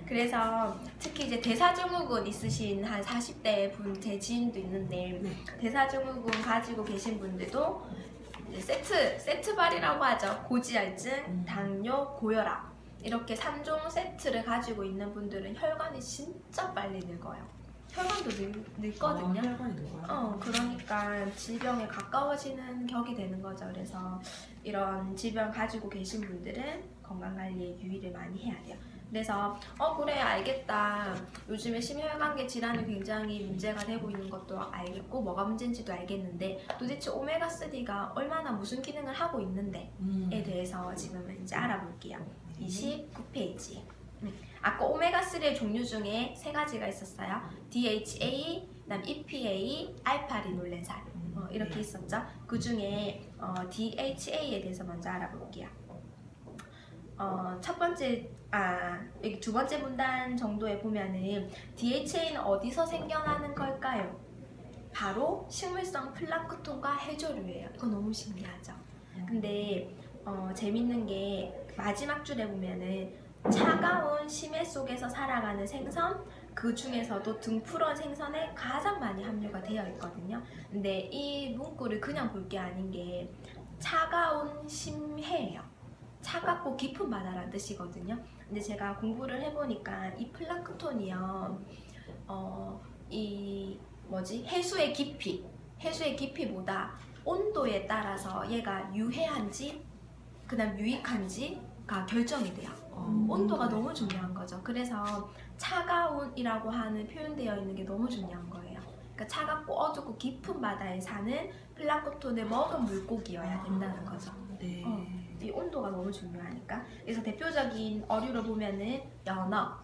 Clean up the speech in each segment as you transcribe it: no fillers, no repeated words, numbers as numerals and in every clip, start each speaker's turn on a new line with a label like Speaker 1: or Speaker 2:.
Speaker 1: 그래서 특히 이제 대사증후군 있으신 한 40대 분 제 지인도 있는데 대사증후군 가지고 계신 분들도 세트발이라고 하죠. 고지혈증, 당뇨, 고혈압 이렇게 3종 세트를 가지고 있는 분들은 혈관이 진짜 빨리 늙어요. 혈관도 늙거든요.
Speaker 2: 혈관이 늙어요?
Speaker 1: 그러니까 질병에 가까워지는 격이 되는 거죠. 그래서 이런 질병 가지고 계신 분들은 건강관리에 유의를 많이 해야 돼요. 그래서 그래 알겠다. 요즘에 심혈관계 질환이 굉장히 문제가 되고 있는 것도 알겠고 뭐가 문제인지도 알겠는데 도대체 오메가3가 얼마나 무슨 기능을 하고 있는데에 대해서 지금은 이제 알아볼게요. 29페이지. 아까 오메가3의 종류 중에 3가지가 있었어요. DHA, 그다음 EPA, 알파리놀렌산 이렇게 있었죠. 그 중에 DHA에 대해서 먼저 알아볼게요. 첫 번째, 여기 두 번째 문단 정도에 보면은 DHA는 어디서 생겨나는 걸까요? 바로 식물성 플랑크톤과 해조류예요. 이거 너무 신기하죠? 근데 재밌는 게 마지막 줄에 보면은 차가운 심해 속에서 살아가는 생선, 그 중에서도 등푸른 생선에 가장 많이 함유가 되어 있거든요. 근데 이 문구를 그냥 볼 게 아닌 게 차가운 심해예요. 차갑고 깊은 바다라는 뜻이거든요. 근데 제가 공부를 해보니까 이 플랑크톤이요, 해수의 깊이보다 온도에 따라서 얘가 유해한지 그 다음 유익한지가 결정이 돼요. 온도가 너무 중요한 거죠. 그래서 차가운이라고 하는 표현되어 있는 게 너무 중요한 거예요. 그러니까 차갑고 어둡고 깊은 바다에 사는 플랑크톤을 먹은 물고기여야 된다는 거죠.
Speaker 2: 네.
Speaker 1: 이 온도가 너무 중요하니까. 그래서 대표적인 어류를 보면은 연어,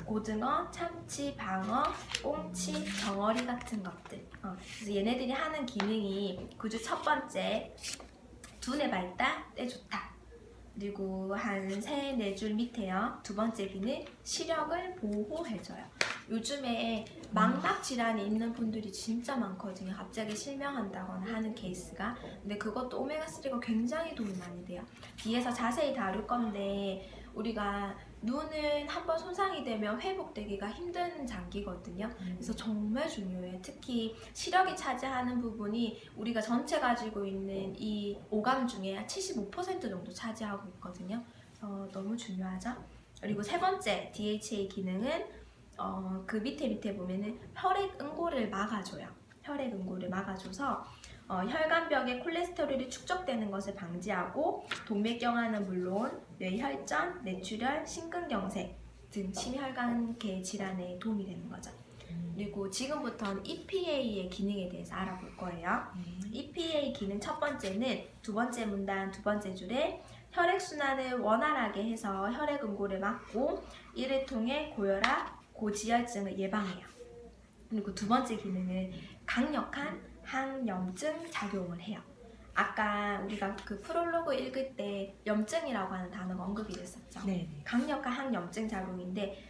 Speaker 1: 고등어, 참치, 방어, 꽁치, 정어리 같은 것들. 그래서 얘네들이 하는 기능이 그중 첫 번째, 두뇌 발달에 좋다. 그리고 한 3-4줄 밑에요. 두 번째 기능, 시력을 보호해줘요. 요즘에 망막 질환이 있는 분들이 진짜 많거든요. 갑자기 실명한다거나 하는 케이스가. 근데 그것도 오메가3가 굉장히 도움이 많이 돼요. 뒤에서 자세히 다룰 건데 우리가 눈은 한번 손상이 되면 회복되기가 힘든 장기거든요. 그래서 정말 중요해요. 특히 시력이 차지하는 부분이 우리가 전체 가지고 있는 이 오감 중에 75% 정도 차지하고 있거든요. 그래서 너무 중요하죠. 그리고 세 번째 DHA 기능은 그 밑에 보면은 혈액 응고를 막아줘요. 혈액 응고를 막아줘서 혈관벽에 콜레스테롤이 축적되는 것을 방지하고 동맥경화는 물론 뇌혈전, 뇌출혈, 심근경색 등 심혈관계 질환에 도움이 되는 거죠. 그리고 지금부터는 EPA의 기능에 대해서 알아볼 거예요. EPA 기능 첫 번째는 두 번째 문단 두 번째 줄에 혈액순환을 원활하게 해서 혈액 응고를 막고 이를 통해 고혈압, 고지혈증을 예방해요. 그리고 두 번째 기능은 강력한 항염증 작용을 해요. 아까 우리가 그 프롤로그 읽을 때 염증이라고 하는 단어가 언급이 됐었죠.
Speaker 2: 네.
Speaker 1: 강력한 항염증 작용인데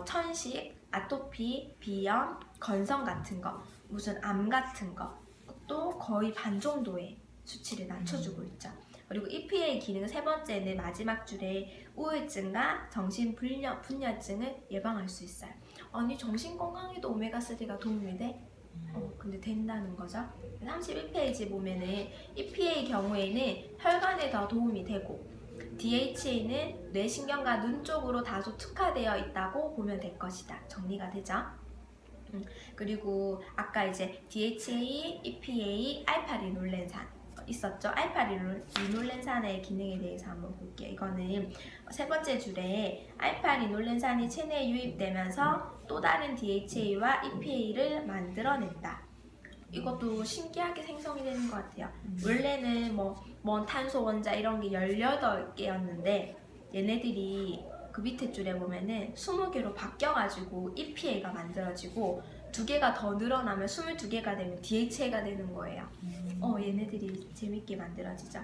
Speaker 1: 천식, 아토피, 비염, 건성 같은 거, 무슨 암 같은 것도 거의 반 정도의 수치를 낮춰주고 있죠. 그리고 EPA 기능 세 번째는 마지막 줄에 우울증과 정신분열증을 예방할 수 있어요. 아니 정신건강에도 오메가3가 도움이 돼? 근데 된다는 거죠. 31페이지 보면은 EPA 경우에는 혈관에 더 도움이 되고 DHA는 뇌신경과 눈 쪽으로 다소 특화되어 있다고 보면 될 것이다. 정리가 되죠? 그리고 아까 이제 DHA, EPA, 알파리놀렌산 있었죠? 알파리놀렌산의 기능에 대해서 한번 볼게요. 이거는 세 번째 줄에 알파리놀렌산이 체내에 유입되면서 또 다른 DHA와 EPA를 만들어낸다. 이것도 신기하게 생성이 되는 것 같아요. 원래는 먼 탄소 원자 이런 게 18개였는데 얘네들이 그 밑에 줄에 보면은 20개로 바뀌어가지고 EPA가 만들어지고 2개가 더 늘어나면 22개가 되면 DHA가 되는 거예요. 얘네들이 재밌게 만들어지죠.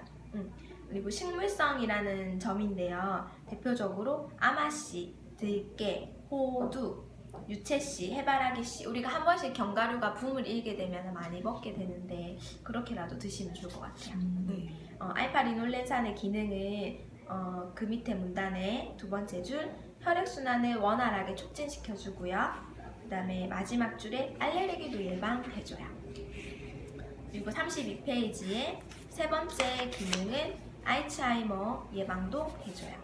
Speaker 1: 그리고 식물성이라는 점인데요. 대표적으로 아마씨, 들깨, 호두, 유채씨, 해바라기씨 우리가 한 번씩 견과류가 붐을 일게 되면 많이 먹게 되는데 그렇게라도 드시면 좋을 것 같아요. 알파리놀렌산의 기능은 그 밑에 문단의 두 번째 줄 혈액순환을 원활하게 촉진시켜주고요. 그 다음에 마지막 줄에 알레르기도 예방해줘요. 그리고 32페이지에 세 번째 기능은 알츠하이머 예방도 해줘요.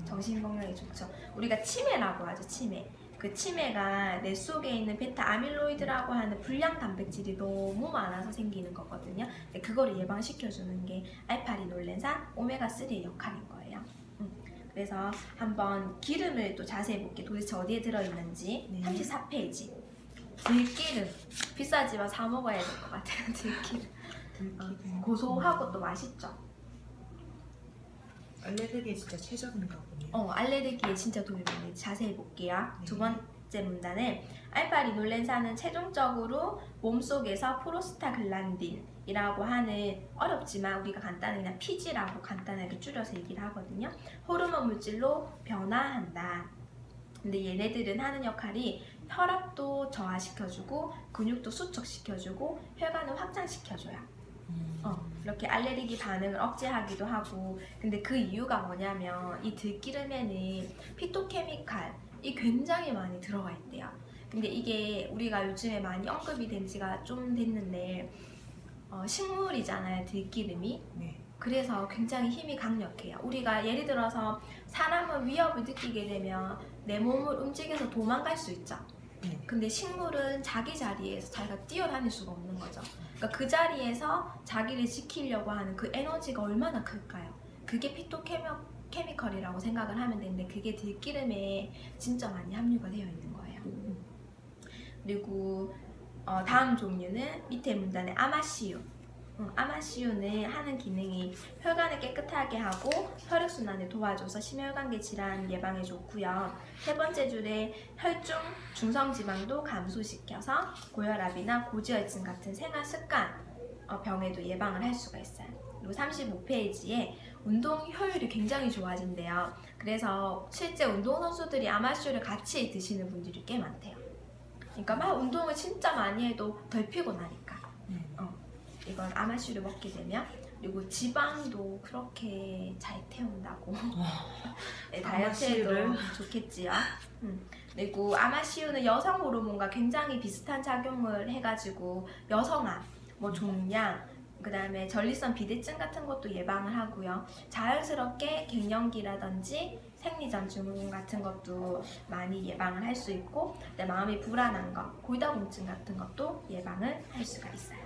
Speaker 1: 정신건강에 좋죠. 우리가 치매라고 하죠. 치매. 그 치매가 뇌 속에 있는 베타 아밀로이드라고 하는 불량 단백질이 너무 많아서 생기는 거거든요. 그거를 예방시켜주는 게 알파리놀렌산 오메가3의 역할인 거예요. 그래서 한번 기름을 또 자세히 볼게요. 도대체 어디에 들어있는지. 네. 34페이지. 들기름. 비싸지만 사 먹어야 될 것 같아요. 들기름. 고소하고 또 맛있죠.
Speaker 2: 알레르기에 진짜 최적인가 보네요.
Speaker 1: 알레르기에 진짜 도움이 많이 돼요. 자세히 볼게요.
Speaker 2: 네.
Speaker 1: 두 번째 문단은 알파리놀렌산은 최종적으로 몸속에서 프로스타글란딘이라고 하는 어렵지만 우리가 간단하게 그냥 PG라고 간단하게 줄여서 얘기를 하거든요. 호르몬 물질로 변화한다. 근데 얘네들은 하는 역할이 혈압도 저하시켜주고 근육도 수축시켜주고 혈관을 확장시켜줘요. 이렇게 알레르기 반응을 억제하기도 하고. 근데 그 이유가 뭐냐면 이 들기름에는 피토케미칼이 굉장히 많이 들어가 있대요. 근데 이게 우리가 요즘에 많이 언급이 된 지가 좀 됐는데 식물이잖아요, 들기름이. 네. 그래서 굉장히 힘이 강력해요. 우리가 예를 들어서 사람은 위협을 느끼게 되면 내 몸을 움직여서 도망갈 수 있죠. 근데 식물은 자기 자리에서 자기가 뛰어다닐 수가 없는 거죠. 그러니까 그 자리에서 자기를 지키려고 하는 그 에너지가 얼마나 클까요? 그게 피토케미컬이라고 생각을 하면 되는데 그게 들기름에 진짜 많이 함유가 되어 있는 거예요. 그리고 다음 종류는 밑에 문단의 아마시유. 아마시유는 하는 기능이 혈관을 깨끗하게 하고 혈액순환을 도와줘서 심혈관계 질환 예방에 좋고요. 세 번째 줄에 혈중 중성지방도 감소시켜서 고혈압이나 고지혈증 같은 생활습관 병에도 예방을 할 수가 있어요. 그리고 35페이지에 운동 효율이 굉장히 좋아진대요. 그래서 실제 운동선수들이 아마시유를 같이 드시는 분들이 꽤 많대요. 그러니까 막 운동을 진짜 많이 해도 덜 피곤하니까. 이건 아마시유를 먹게 되면. 그리고 지방도 그렇게 잘 태운다고. 네, 다이어트에도 좋겠지요. 그리고 아마시유는 여성 호르몬과 굉장히 비슷한 작용을 해가지고 여성암, 종양, 그 다음에 전립선 비대증 같은 것도 예방을 하고요. 자연스럽게 갱년기라든지 생리전 증후군 같은 것도 많이 예방을 할 수 있고, 마음이 불안한 것, 골다공증 같은 것도 예방을 할 수가 있어요.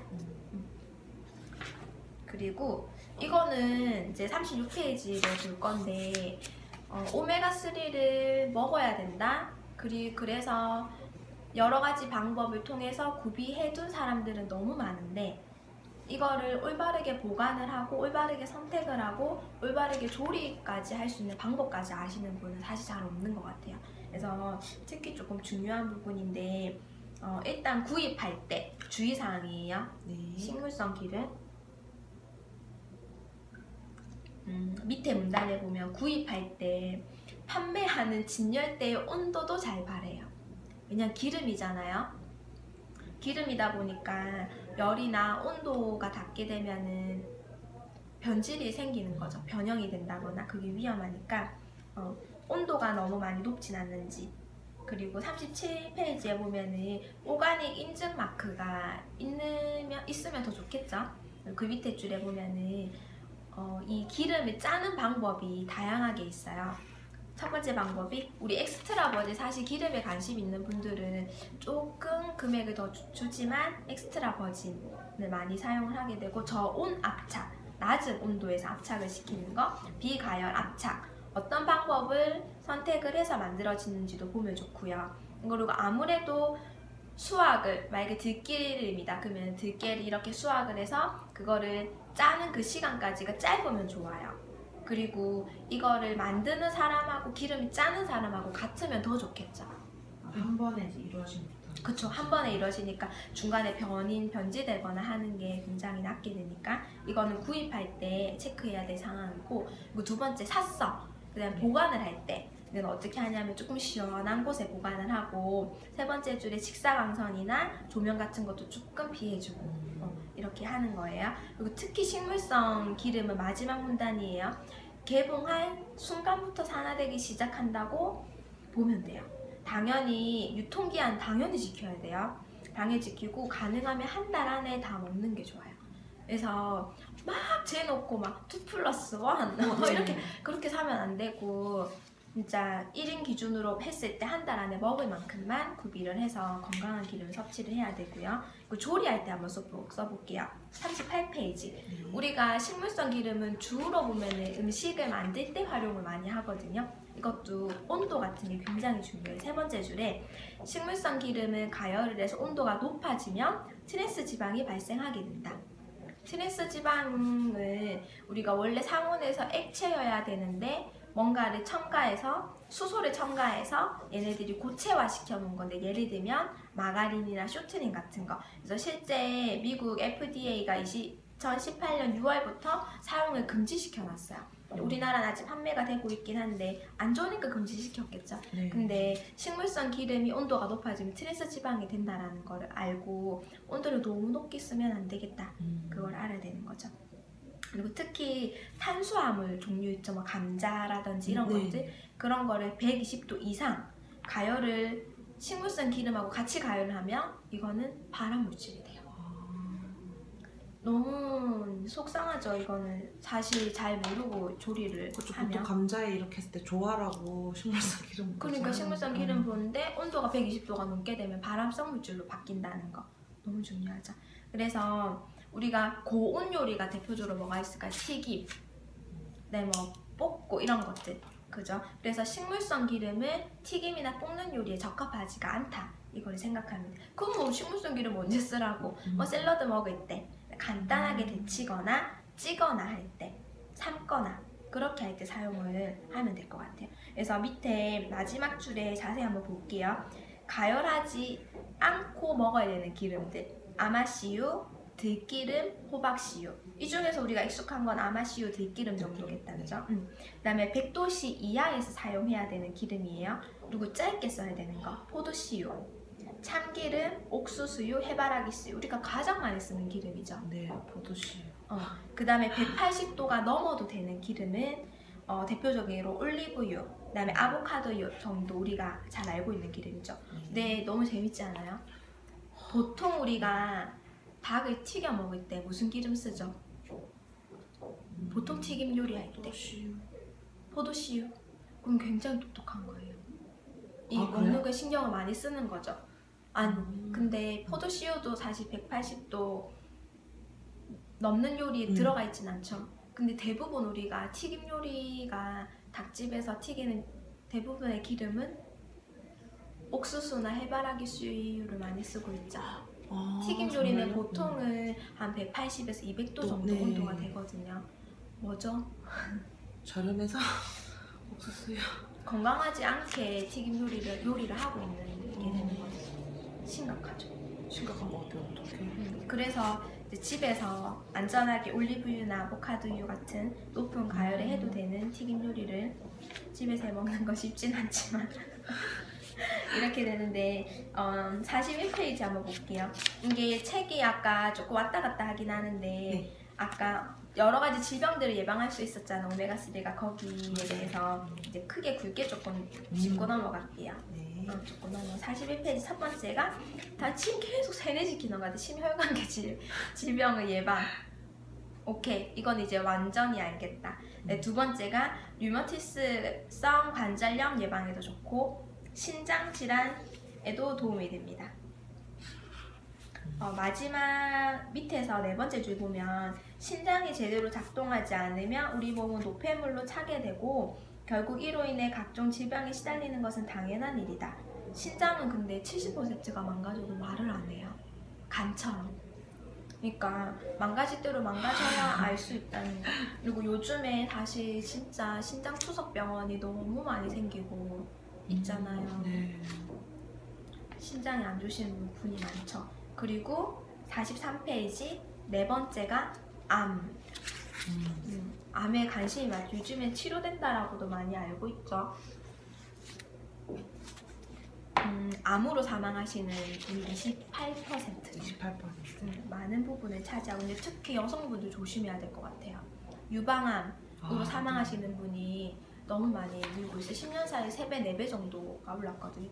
Speaker 1: 그리고 이거는 이제 36페이지를 볼 건데 오메가3를 먹어야 된다. 그래서 여러 가지 방법을 통해서 구비해둔 사람들은 너무 많은데 이거를 올바르게 보관을 하고 올바르게 선택을 하고 올바르게 조리까지 할 수 있는 방법까지 아시는 분은 사실 잘 없는 것 같아요. 그래서 특히 조금 중요한 부분인데 일단 구입할 때 주의사항이에요. 네. 식물성 기름. 밑에 문단에 보면 구입할 때 판매하는 진열대의 온도도 잘 바래요. 왜냐면 기름이잖아요. 기름이다 보니까 열이나 온도가 닿게 되면은 변질이 생기는 거죠. 변형이 된다거나 그게 위험하니까 온도가 너무 많이 높진 않는지. 그리고 37페이지에 보면은 오가닉 인증 마크가 있으면 더 좋겠죠. 그 밑에 줄에 보면은 이 기름을 짜는 방법이 다양하게 있어요. 첫 번째 방법이 우리 엑스트라 버진, 사실 기름에 관심 있는 분들은 조금 금액을 더 주지만 엑스트라 버진을 많이 사용을 하게 되고, 저온 압착, 낮은 온도에서 압착을 시키는 거, 비가열 압착, 어떤 방법을 선택을 해서 만들어지는지도 보면 좋고요. 그리고 아무래도 수확을, 만약에 들기름이다 그러면 들깨를 이렇게 수확을 해서 그거를 짜는 그 시간까지가 짧으면 좋아요. 그리고 이거를 만드는 사람하고 기름이 짜는 사람하고 같으면 더 좋겠죠.
Speaker 2: 한 번에 이루어집니다.
Speaker 1: 그쵸, 한 번에 이루어지니까 중간에 변질되거나 하는 게 굉장히 낮게 되니까 이거는 구입할 때 체크해야 될 상황이고, 그리고 두 번째 샀어. 그 다음에 보관을 할 때는 어떻게 하냐면 조금 시원한 곳에 보관을 하고, 세 번째 줄에 직사광선이나 조명 같은 것도 조금 피해주고 이렇게 하는 거예요. 그리고 특히 식물성 기름은 마지막 문단이에요. 개봉한 순간부터 산화되기 시작한다고 보면 돼요. 당연히 유통기한 당연히 지켜야 돼요. 당연히 지키고 가능하면 한 달 안에 다 먹는 게 좋아요. 그래서 막 재놓고 막 2+1 이렇게 그렇게 사면 안 되고 진짜 1인 기준으로 했을 때 한 달 안에 먹을 만큼만 구비를 해서 건강한 기름 섭취를 해야 되고요. 그리고 조리할 때 한번 써볼게요. 38페이지. 우리가 식물성 기름은 주로 보면 음식을 만들 때 활용을 많이 하거든요. 이것도 온도 같은 게 굉장히 중요해요. 세 번째 줄에 식물성 기름은 가열을 해서 온도가 높아지면 트랜스 지방이 발생하게 된다. 트랜스 지방은 우리가 원래 상온에서 액체여야 되는데 뭔가를 첨가해서 수소를 첨가해서 얘네들이 고체화 시켜 놓은 건데, 예를 들면 마가린이나 쇼트닝 같은 거. 그래서 실제 미국 FDA가 2018년 6월부터 사용을 금지시켜 놨어요. 우리나라는 아직 판매가 되고 있긴 한데 안 좋으니까 금지시켰겠죠.
Speaker 2: 네.
Speaker 1: 근데 식물성 기름이 온도가 높아지면 트랜스 지방이 된다라는 걸 알고 온도를 너무 높게 쓰면 안 되겠다. 그걸 알아야 되는 거죠. 그리고 특히 탄수화물 종류 있죠. 뭐 감자라든지 이런 것들, 그런 거를 120도 이상 가열을 식물성 기름하고 같이 가열을 하면 이거는 발암 물질이 돼요. 너무 속상하죠. 이거는 사실 잘 모르고 조리를
Speaker 2: 그렇죠.
Speaker 1: 하면.
Speaker 2: 보통 감자에 이렇게 했을 때 조화라고 식물성 기름.
Speaker 1: 그러니까 식물성 기름 보는데 온도가 120도가 넘게 되면 발암성 물질로 바뀐다는 거 너무 중요하죠. 그래서 우리가 고온 요리가 대표적으로 뭐가 있을까요? 튀김, 네, 뭐 볶고 이런 것들, 그죠? 그래서 식물성 기름은 튀김이나 볶는 요리에 적합하지가 않다. 이걸 생각하면 돼. 그럼 뭐 식물성 기름 언제 쓰라고? 뭐 샐러드 먹을 때, 간단하게 데치거나 찌거나 할 때, 삶거나 그렇게 할 때 사용을 하면 될 것 같아요. 그래서 밑에 마지막 줄에 자세히 한번 볼게요. 가열하지 않고 먹어야 되는 기름들, 아마씨유, 들기름, 호박씨유. 이 중에서 우리가 익숙한 건 아마씨유, 들기름 정도겠다, 그죠? 그다음에 100도씨 이하에서 사용해야 되는 기름이에요. 그리고 짧게 써야 되는 거, 포도씨유, 참기름, 옥수수유, 해바라기씨유. 우리가 가장 많이 쓰는 기름이죠.
Speaker 2: 네, 포도씨유.
Speaker 1: 그다음에 180도가 넘어도 되는 기름은 대표적으로 올리브유, 그다음에 아보카도유 정도 우리가 잘 알고 있는 기름이죠. 근데 너무 재밌지 않아요? 보통 우리가 닭을 튀겨 먹을 때 무슨 기름 쓰죠? 보통 튀김 요리할 때 포도씨유. 그럼 굉장히 똑똑한 거예요. 이 먹는 걸 신경을 많이 쓰는 거죠. 아니, 근데 포도씨유도 사실 180도 넘는 요리에 들어가 있진 않죠. 근데 대부분 우리가 튀김 요리가 닭집에서 튀기는 대부분의 기름은 옥수수나 해바라기 씨유를 많이 쓰고 있죠. 튀김 요리는 보통은 한 180에서 200도 정도 온도가 되거든요. 뭐죠?
Speaker 2: 저렴해서 옥수수요.
Speaker 1: 건강하지 않게 튀김 요리를 하고 있는 게 되는 거죠. 심각하죠.
Speaker 2: 심각한 것 같아요. 어떡해.
Speaker 1: 그래서 이제 집에서 안전하게 올리브유나 아보카도유 같은 높은 가열에 해도 되는 튀김 요리를 집에서 해 먹는 거 쉽진 않지만 이렇게 되는데 41페이지 한번 볼게요. 이게 책이 아까 조금 왔다 갔다 하긴 하는데 아까 여러 가지 질병들을 예방할 수 있었잖아, 오메가3가. 거기에 대해서 이제 크게 굵게 조금 짚고 넘어갈게요. 조금 넘어. 41페이지 첫 번째가 다 침 계속 세뇌시키는 것 같아. 심혈관계 질병의 예방. 오케이, 이건 이제 완전히 알겠다. 네, 두 번째가 류머티스성 관절염 예방에도 좋고 신장 질환에도 도움이 됩니다. 마지막 밑에서 네 번째 줄 보면 신장이 제대로 작동하지 않으면 우리 몸은 노폐물로 차게 되고 결국 이로 인해 각종 질병에 시달리는 것은 당연한 일이다. 신장은 근데 70%가 망가져도 말을 안 해요. 간처럼. 그러니까 망가질 대로 망가져야 알 수 있다는 거. 그리고 요즘에 다시 진짜 신장 투석 병원이 너무 많이 생기고 있잖아요. 신장이 안 좋으신 분이 많죠. 그리고 43페이지 네 번째가 암. 암에 관심이 많죠. 요즘에 치료된다라고도 많이 알고 있죠. 암으로 사망하시는 분이 28%. 많은 부분을 차지하고, 근데 특히 여성분들 조심해야 될 것 같아요. 유방암으로 사망하시는 분이 너무 많이 늘고 있어요. 10년 사이에 3배, 4배 정도가 올랐거든요.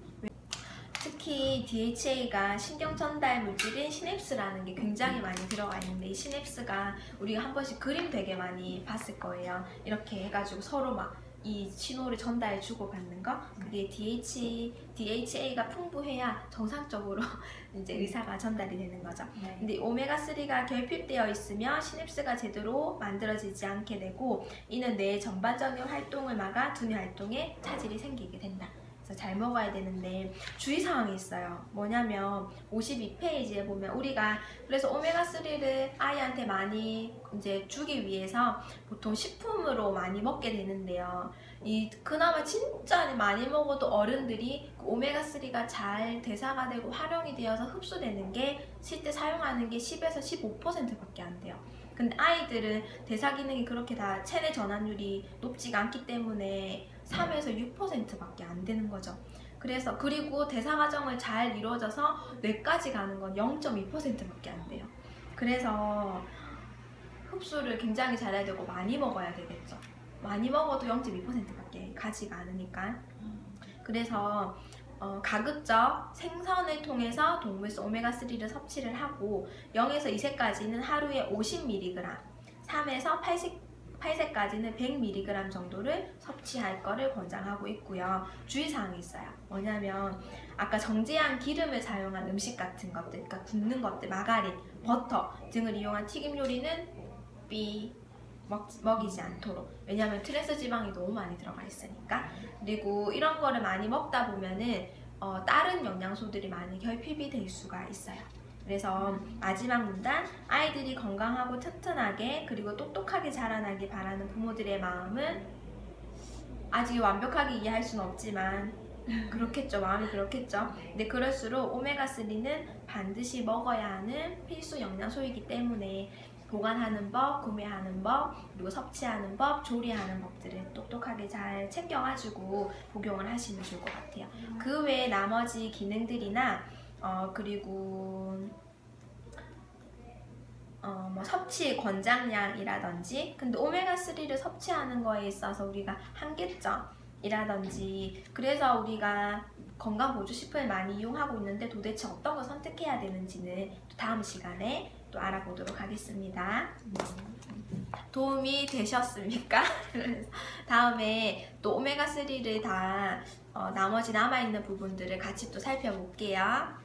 Speaker 1: 특히 DHA가 신경 전달 물질인 시냅스라는 게 굉장히 많이 들어가 있는데, 이 시냅스가 우리가 한 번씩 그림 되게 많이 봤을 거예요. 이렇게 해가지고 서로 막 이 신호를 전달해 주고 받는 거, 그게 DHA가 풍부해야 정상적으로 이제 의사가 전달이 되는 거죠. 근데 오메가3가 결핍되어 있으면 시냅스가 제대로 만들어지지 않게 되고, 이는 뇌의 전반적인 활동을 막아 두뇌 활동에 차질이 생기게 된다. 그래서 잘 먹어야 되는데 주의사항이 있어요. 뭐냐면 52페이지에 보면 우리가 그래서 오메가3를 아이한테 많이 이제 주기 위해서 보통 식품으로 많이 먹게 되는데요. 이 그나마 진짜 많이 먹어도 어른들이 그 오메가3가 잘 대사가 되고 활용이 되어서 흡수되는 게 실제 사용하는 게 10에서 15%밖에 안 돼요. 근데 아이들은 대사 기능이 그렇게 다 체내 전환율이 높지가 않기 때문에 3에서 6%밖에 안 되는 거죠. 그래서 그리고 대사 과정을 잘 이루어져서 뇌까지 가는 건 0.2%밖에 안 돼요. 그래서 흡수를 굉장히 잘해야 되고 많이 먹어야 되겠죠. 많이 먹어도 0.2%밖에 가지가 않으니까. 그래서 가급적 생선을 통해서 동물성 오메가3를 섭취를 하고 0에서 2세까지는 하루에 50mg, 3에서 8세까지는 100mg 정도를 섭취할 거를 권장하고 있고요. 주의사항이 있어요. 뭐냐면 아까 정제한 기름을 사용한 음식 같은 것들, 그러니까 굽는 것들, 마가린, 버터 등을 이용한 튀김 요리는 먹이지 않도록. 왜냐하면 트랜스 지방이 너무 많이 들어가 있으니까. 그리고 이런 거를 많이 먹다 보면은 다른 영양소들이 많이 결핍이 될 수가 있어요. 그래서 마지막 문단, 아이들이 건강하고 튼튼하게 그리고 똑똑하게 자라나길 바라는 부모들의 마음은 아직 완벽하게 이해할 수는 없지만 그렇겠죠. 마음이 그렇겠죠. 근데 그럴수록 오메가3는 반드시 먹어야 하는 필수 영양소이기 때문에 보관하는 법, 구매하는 법, 그리고 섭취하는 법, 조리하는 법들을 똑똑하게 잘 챙겨가지고 복용을 하시면 좋을 것 같아요. 그 외에 나머지 기능들이나 그리고 뭐 섭취 권장량이라든지, 근데 오메가3를 섭취하는 거에 있어서 우리가 한계점이라든지, 그래서 우리가 건강보조식품을 많이 이용하고 있는데 도대체 어떤 걸 선택해야 되는지는 또 다음 시간에 또 알아보도록 하겠습니다. 도움이 되셨습니까? 다음에 또 오메가3를 다 나머지 남아있는 부분들을 같이 또 살펴볼게요.